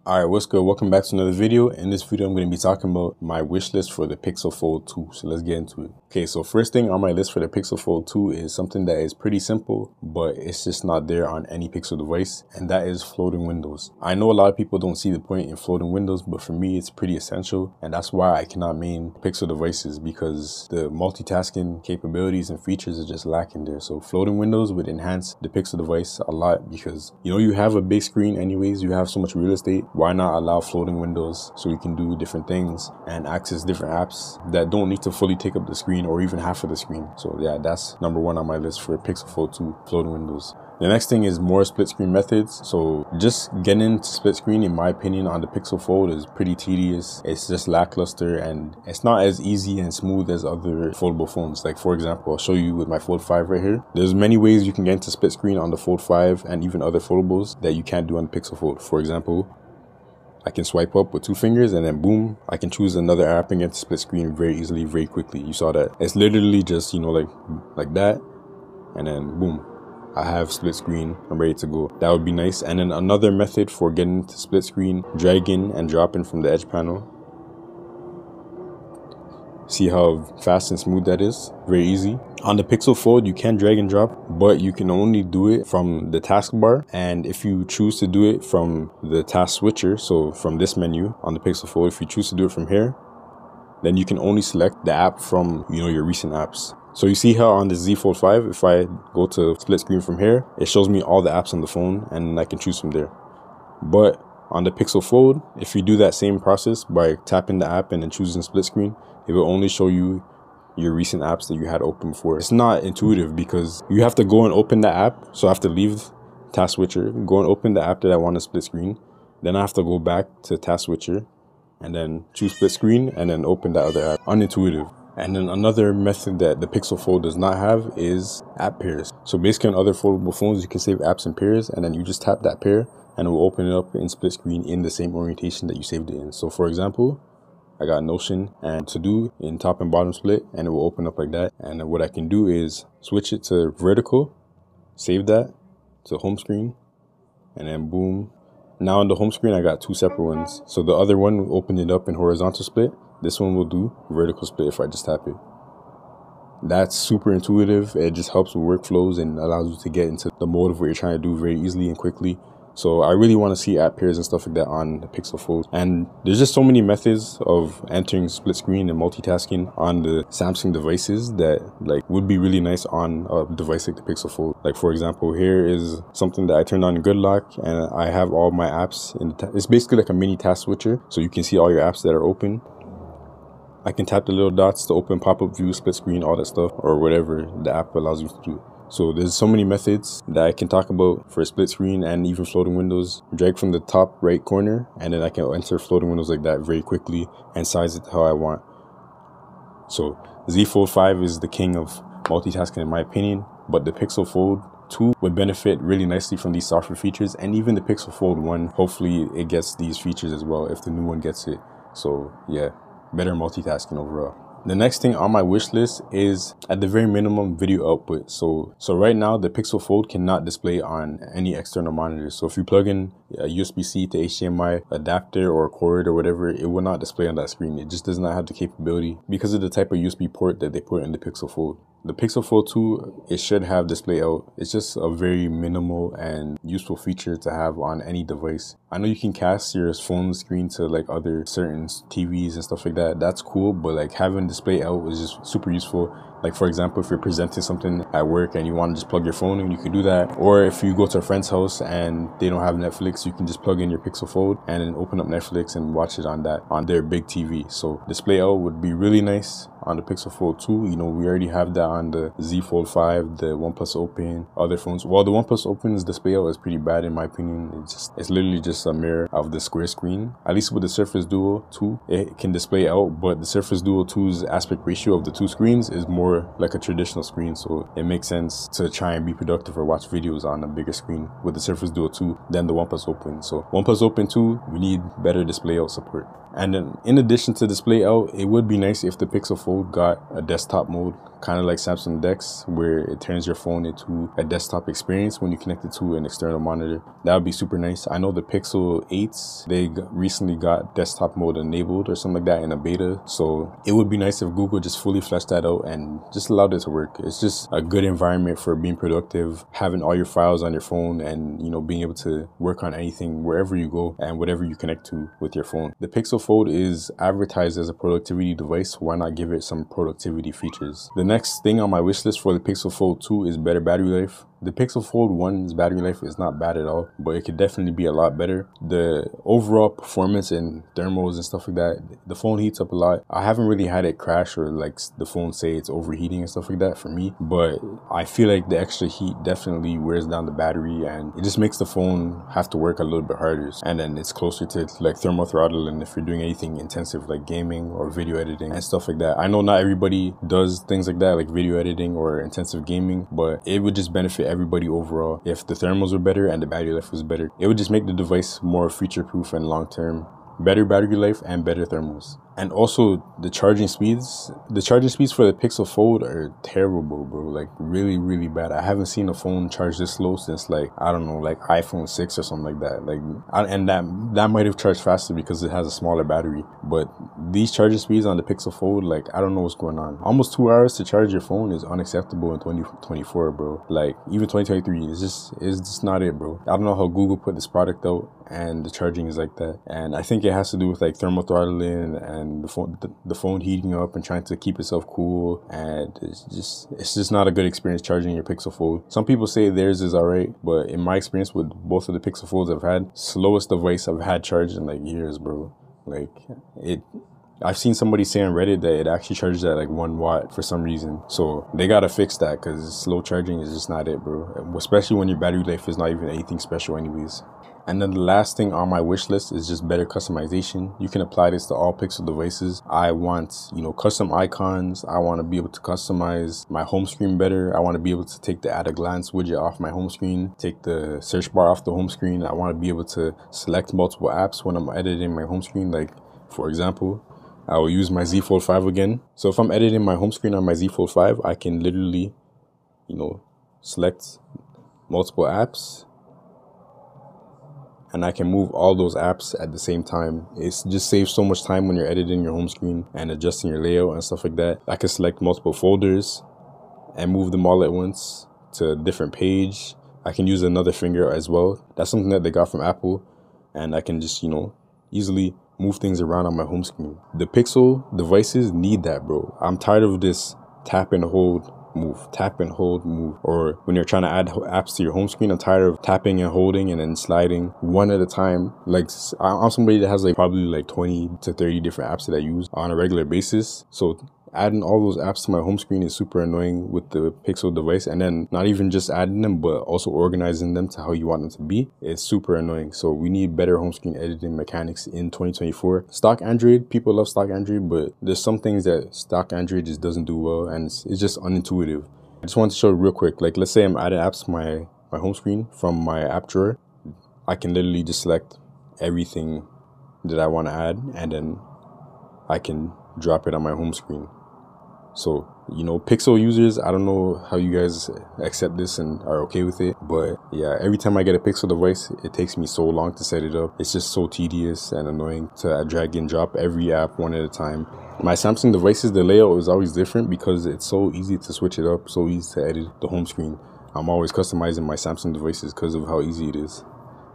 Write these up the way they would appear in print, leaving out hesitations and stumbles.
Alright, what's good? Welcome back to another video. In this video, I'm going to be talking about my wish list for the Pixel Fold 2. So let's get into it. Okay, so first thing on my list for the Pixel Fold 2 is something that is pretty simple, but it's just not there on any Pixel device, and that is floating windows. I know a lot of people don't see the point in floating windows, but for me, it's pretty essential, and that's why I cannot main Pixel devices, because the multitasking capabilities and features are just lacking there. So floating windows would enhance the Pixel device a lot, because you have a big screen anyways, you have so much real estate. Why not allow floating windows so you can do different things and access different apps that don't need to fully take up the screen or even half of the screen? So yeah, that's number one on my list for Pixel Fold 2, floating windows. The next thing is more split screen methods. So just getting into split screen, in my opinion, on the Pixel Fold is pretty tedious. It's just lackluster and it's not as easy and smooth as other foldable phones. Like for example, I'll show you with my Fold 5 right here. There's many ways you can get into split screen on the Fold 5 and even other foldables that you can't do on the Pixel Fold. For example, I can swipe up with 2 fingers and then boom, I can choose another app and get to split screen very easily, very quickly. You saw that. It's literally just, like that, and then boom, I have split screen, I'm ready to go. That would be nice. And then another method for getting to split screen, drag in and drop in from the edge panel. See how fast and smooth that is? Very easy. On the Pixel Fold, you can drag and drop, but you can only do it from the taskbar. And if you choose to do it from the task switcher, so from this menu on the Pixel Fold, if you choose to do it from here, then you can only select the app from, your recent apps. So you see how on the Z Fold 5, if I go to split screen from here, it shows me all the apps on the phone and I can choose from there. But on the Pixel Fold, if you do that same process by tapping the app and then choosing split screen, it will only show you your recent apps that you had open before. It's not intuitive because you have to go and open the app. So I have to leave task switcher, go and open the app that I want to split screen. Then I have to go back to task switcher and then choose split screen and then open that other app. Unintuitive. And then another method that the Pixel Fold does not have is app pairs. So basically on other foldable phones, you can save apps in pairs and then you just tap that pair and it will open it up in split screen in the same orientation that you saved it in. So for example, I got Notion and To Do in top and bottom split, and it will open up like that. And what I can do is switch it to vertical, save that to home screen, and then boom. Now on the home screen, I got 2 separate ones. So the other one will open it up in horizontal split. This one will do vertical split if I just tap it. That's super intuitive. It just helps with workflows and allows you to get into the mode of what you're trying to do very easily and quickly. So I really want to see app pairs and stuff like that on the Pixel Fold. And there's just so many methods of entering split screen and multitasking on the Samsung devices that would be really nice on a device like the Pixel Fold. Like for example, here is something that I turned on in Good Lock and I have all my apps in it's basically like a mini task switcher. So you can see all your apps that are open. I can tap the little dots to open pop-up view, split screen, all that stuff, or whatever the app allows you to do. So there's so many methods that I can talk about for split screen and even floating windows. Drag from the top right corner and then I can enter floating windows like that very quickly and size it how I want. So Z Fold 5 is the king of multitasking in my opinion, but the Pixel Fold 2 would benefit really nicely from these software features, and even the Pixel Fold 1, hopefully it gets these features as well if the new one gets it. So yeah, better multitasking overall. The next thing on my wish list is at the very minimum video output. So right now the Pixel Fold cannot display on any external monitor. So if you plug in a USB-C to HDMI adapter or cord or whatever, it will not display on that screen. It just does not have the capability because of the type of USB port that they put in the Pixel Fold. The Pixel Fold 2, it should have display out. It's just a very minimal and useful feature to have on any device. I know you can cast your phone screen to other certain TVs and stuff like that. That's cool, but having display out is just super useful. Like for example, if you're presenting something at work and you want to just plug your phone in, you can do that. Or if you go to a friend's house and they don't have Netflix, you can just plug in your Pixel Fold and then open up Netflix and watch it on their big TV. So display out would be really nice on the Pixel Fold 2. We already have that on the Z Fold 5, the OnePlus Open, other phones. Well, the OnePlus Open's display out is pretty bad in my opinion. It's literally just a mirror of the square screen. At least with the Surface Duo 2, it can display out, but the Surface Duo 2's aspect ratio of the 2 screens is more like a traditional screen, so it makes sense to try and be productive or watch videos on a bigger screen with the Surface Duo 2 than the OnePlus Open. So OnePlus Open 2, we need better display out support. And then in addition to display out, it would be nice if the Pixel Fold got a desktop mode, kind of like Samsung Dex, where it turns your phone into a desktop experience when you connect it to an external monitor. That would be super nice. I know the Pixel 8s, they recently got desktop mode enabled or something like that in a beta. So it would be nice if Google just fully fleshed that out and just allowed it to work. It's just a good environment for being productive, having all your files on your phone, and being able to work on anything wherever you go and whatever you connect to with your phone. The Pixel Fold is advertised as a productivity device. Why not give it some productivity features? The next thing on my wish list for the Pixel Fold 2 is better battery life. The Pixel Fold 1's battery life is not bad at all, but it could definitely be a lot better. The overall performance and thermals and stuff like that, the phone heats up a lot. I haven't really had it crash or like the phone say it's overheating and stuff like that for me, but I feel like the extra heat definitely wears down the battery and it just makes the phone have to work a little bit harder. And then it's closer to like thermal throttle, and if you're doing anything intensive like gaming or video editing and stuff like that. I know not everybody does things like that, like video editing or intensive gaming, but it would just benefit everybody overall if the thermals were better and the battery life was better. It would just make the device more future-proof and long-term. Better battery life and better thermals. And also the charging speeds. The charging speeds for the Pixel Fold are terrible, bro. Like really, really bad. I haven't seen a phone charge this slow since like, I don't know, like iPhone 6 or something like that. Like, and that might have charged faster because it has a smaller battery. But these charging speeds on the Pixel Fold, like, I don't know what's going on. Almost 2 hours to charge your phone is unacceptable in 2024, bro. Like even 2023, it's just not it, bro. I don't know how Google put this product out and the charging is like that. And I think it has to do with like thermal throttling and the phone heating up and trying to keep itself cool, and it's just not a good experience charging your Pixel Fold. Some people say theirs is alright, but in my experience with both of the Pixel Folds I've had, slowest device I've had charged in like years, bro. Like I've seen somebody say on Reddit that it actually charges at like 1 watt for some reason. So they gotta fix that because slow charging is just not it, bro. Especially when your battery life is not even anything special anyways. And then the last thing on my wish list is just better customization. You can apply this to all Pixel devices. I want, custom icons. I want to be able to customize my home screen better. I want to be able to take the at a glance widget off my home screen, take the search bar off the home screen. I want to be able to select multiple apps when I'm editing my home screen. Like, for example, I will use my Z Fold 5 again. So if I'm editing my home screen on my Z Fold 5, I can literally, select multiple apps, and I can move all those apps at the same time. It just saves so much time when you're editing your home screen and adjusting your layout and stuff like that. I can select multiple folders and move them all at once to a different page. I can use another finger as well. That's something that they got from Apple, and I can just, easily move things around on my home screen. The Pixel devices need that, bro. I'm tired of this tap and hold move, tap and hold move, or when you're trying to add apps to your home screen, I'm tired of tapping and holding and then sliding one at a time. Like, I'm somebody that has like probably like 20 to 30 different apps that I use on a regular basis. So adding all those apps to my home screen is super annoying with the Pixel device, and then not even just adding them but also organizing them to how you want them to be. It's super annoying. So we need better home screen editing mechanics in 2024. Stock Android, people love stock Android, but there's some things that stock Android just doesn't do well, and it's just unintuitive. I just wanted to show real quick, like let's say I'm adding apps to my home screen from my app drawer. I can literally just select everything that I want to add, and then I can drop it on my home screen. So, Pixel users, I don't know how you guys accept this and are okay with it, but yeah, every time I get a Pixel device, it takes me so long to set it up. It's just so tedious and annoying to drag and drop every app one at a time. My Samsung devices, the layout is always different because it's so easy to switch it up, so easy to edit the home screen. I'm always customizing my Samsung devices because of how easy it is.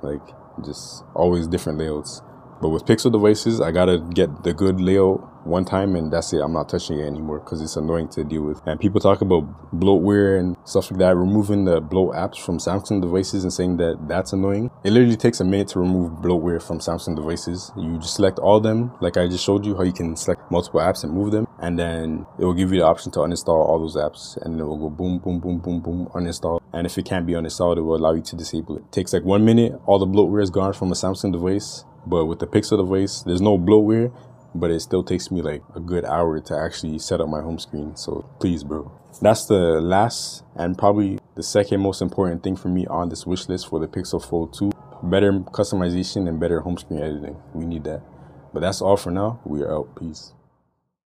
Like, just always different layouts. But with Pixel devices, I gotta get the good layout one time and that's it. I'm not touching it anymore because it's annoying to deal with. And people talk about bloatware and stuff like that, removing the bloat apps from Samsung devices and saying that that's annoying. It literally takes a minute to remove bloatware from Samsung devices. You just select all of them, like I just showed you how you can select multiple apps and move them, and then it will give you the option to uninstall all those apps, and it will go boom, boom, boom, boom, boom, uninstall. And if it can't be uninstalled, it will allow you to disable it. It takes like 1 minute, all the bloatware is gone from a Samsung device. But with the Pixel device, there's no bloatware, but it still takes me like a good hour to actually set up my home screen. So please, bro. That's the last and probably the second most important thing for me on this wish list for the Pixel Fold 2. Better customization and better home screen editing. We need that. But that's all for now. We are out. Peace.